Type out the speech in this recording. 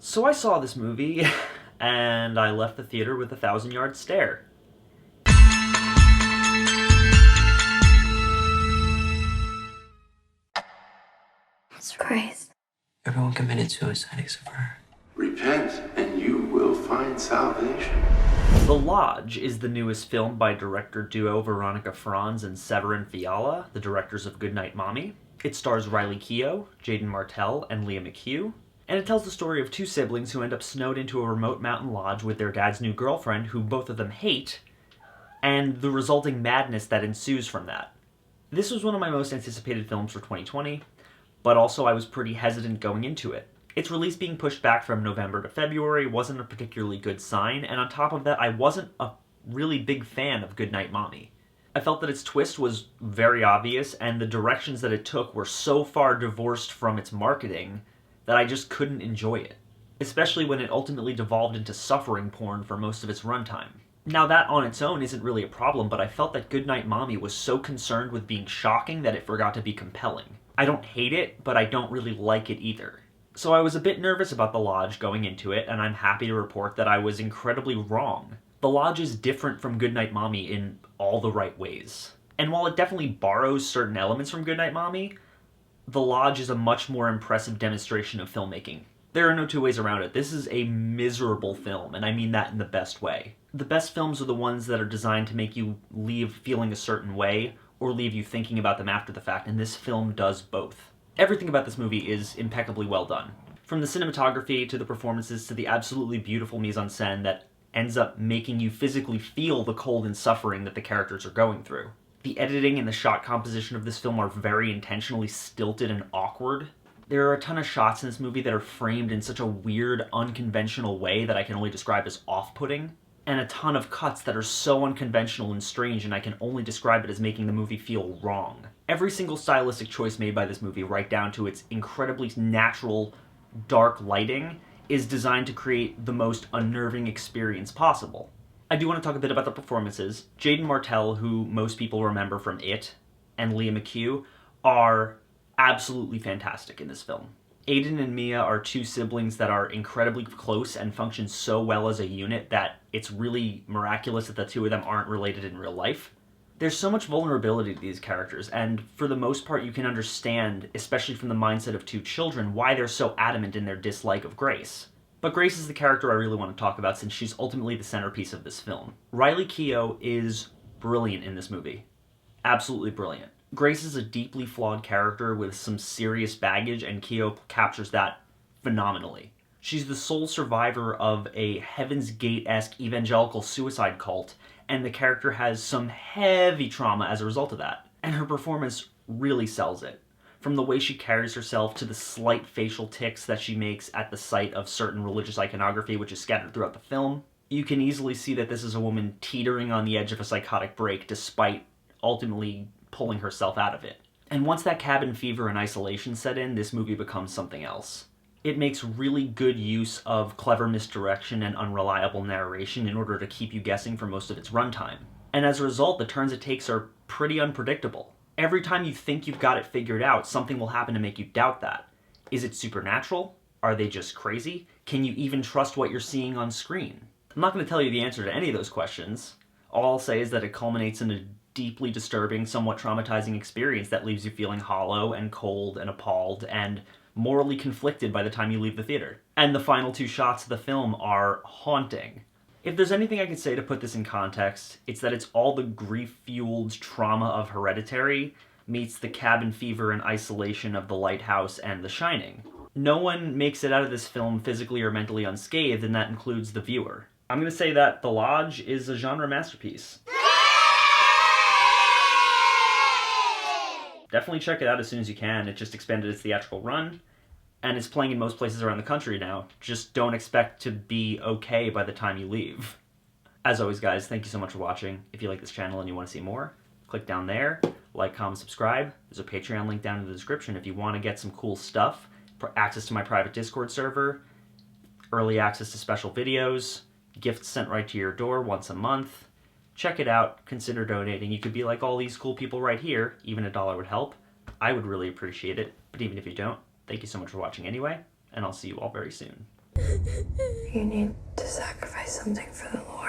So I saw this movie, and I left the theater with a 1,000-yard stare. It's Christ. Everyone committed suicide except for her. Repent, and you will find salvation. The Lodge is the newest film by director duo Veronica Franz and Severin Fiala, the directors of Goodnight Mommy. It stars Riley Keough, Jaden Martell, and Leah McHugh, and it tells the story of two siblings who end up snowed into a remote mountain lodge with their dad's new girlfriend, who both of them hate, and the resulting madness that ensues from that. This was one of my most anticipated films for 2020, but also I was pretty hesitant going into it. Its release being pushed back from November to February wasn't a particularly good sign, and on top of that, I wasn't a really big fan of Goodnight Mommy. I felt that its twist was very obvious, and the directions that it took were so far divorced from its marketing that I just couldn't enjoy it, especially when it ultimately devolved into suffering porn for most of its runtime. Now that on its own isn't really a problem, but I felt that Goodnight Mommy was so concerned with being shocking that it forgot to be compelling. I don't hate it, but I don't really like it either. So I was a bit nervous about The Lodge going into it, and I'm happy to report that I was incredibly wrong. The Lodge is different from Goodnight Mommy in all the right ways. And while it definitely borrows certain elements from Goodnight Mommy, The Lodge is a much more impressive demonstration of filmmaking. There are no two ways around it. This is a miserable film, and I mean that in the best way. The best films are the ones that are designed to make you leave feeling a certain way, or leave you thinking about them after the fact, and this film does both. Everything about this movie is impeccably well done. From the cinematography, to the performances, to the absolutely beautiful mise-en-scène that ends up making you physically feel the cold and suffering that the characters are going through. The editing and the shot composition of this film are very intentionally stilted and awkward. There are a ton of shots in this movie that are framed in such a weird, unconventional way that I can only describe as off-putting, and a ton of cuts that are so unconventional and strange, and I can only describe it as making the movie feel wrong. Every single stylistic choice made by this movie, right down to its incredibly natural, dark lighting, is designed to create the most unnerving experience possible. I do want to talk a bit about the performances. Jaden Martell, who most people remember from It, and Leah McHugh are absolutely fantastic in this film. Aiden and Mia are two siblings that are incredibly close and function so well as a unit that it's really miraculous that the two of them aren't related in real life. There's so much vulnerability to these characters, and for the most part you can understand, especially from the mindset of two children, why they're so adamant in their dislike of Grace. But Grace is the character I really want to talk about since she's ultimately the centerpiece of this film. Riley Keough is brilliant in this movie. Absolutely brilliant. Grace is a deeply flawed character with some serious baggage, and Keough captures that phenomenally. She's the sole survivor of a Heaven's Gate-esque evangelical suicide cult, and the character has some heavy trauma as a result of that. And her performance really sells it. From the way she carries herself to the slight facial tics that she makes at the sight of certain religious iconography which is scattered throughout the film, you can easily see that this is a woman teetering on the edge of a psychotic break despite ultimately pulling herself out of it. And once that cabin fever and isolation set in, this movie becomes something else. It makes really good use of clever misdirection and unreliable narration in order to keep you guessing for most of its runtime. And as a result, the turns it takes are pretty unpredictable. Every time you think you've got it figured out, something will happen to make you doubt that. Is it supernatural? Are they just crazy? Can you even trust what you're seeing on screen? I'm not going to tell you the answer to any of those questions. All I'll say is that it culminates in a deeply disturbing, somewhat traumatizing experience that leaves you feeling hollow and cold and appalled and morally conflicted by the time you leave the theater. And the final two shots of the film are haunting. If there's anything I could say to put this in context, it's that it's all the grief-fueled trauma of Hereditary meets the cabin fever and isolation of The Lighthouse and The Shining. No one makes it out of this film physically or mentally unscathed, and that includes the viewer. I'm going to say that The Lodge is a genre masterpiece. Definitely check it out as soon as you can. It just expanded its theatrical run, and it's playing in most places around the country now. Just don't expect to be okay by the time you leave. As always, guys, thank you so much for watching. If you like this channel and you want to see more, click down there, like, comment, subscribe. There's a Patreon link down in the description if you want to get some cool stuff, access to my private Discord server, early access to special videos, gifts sent right to your door once a month. Check it out, consider donating. You could be like all these cool people right here. Even $1 would help. I would really appreciate it, but even if you don't, thank you so much for watching anyway, and I'll see you all very soon. You need to sacrifice something for the Lord.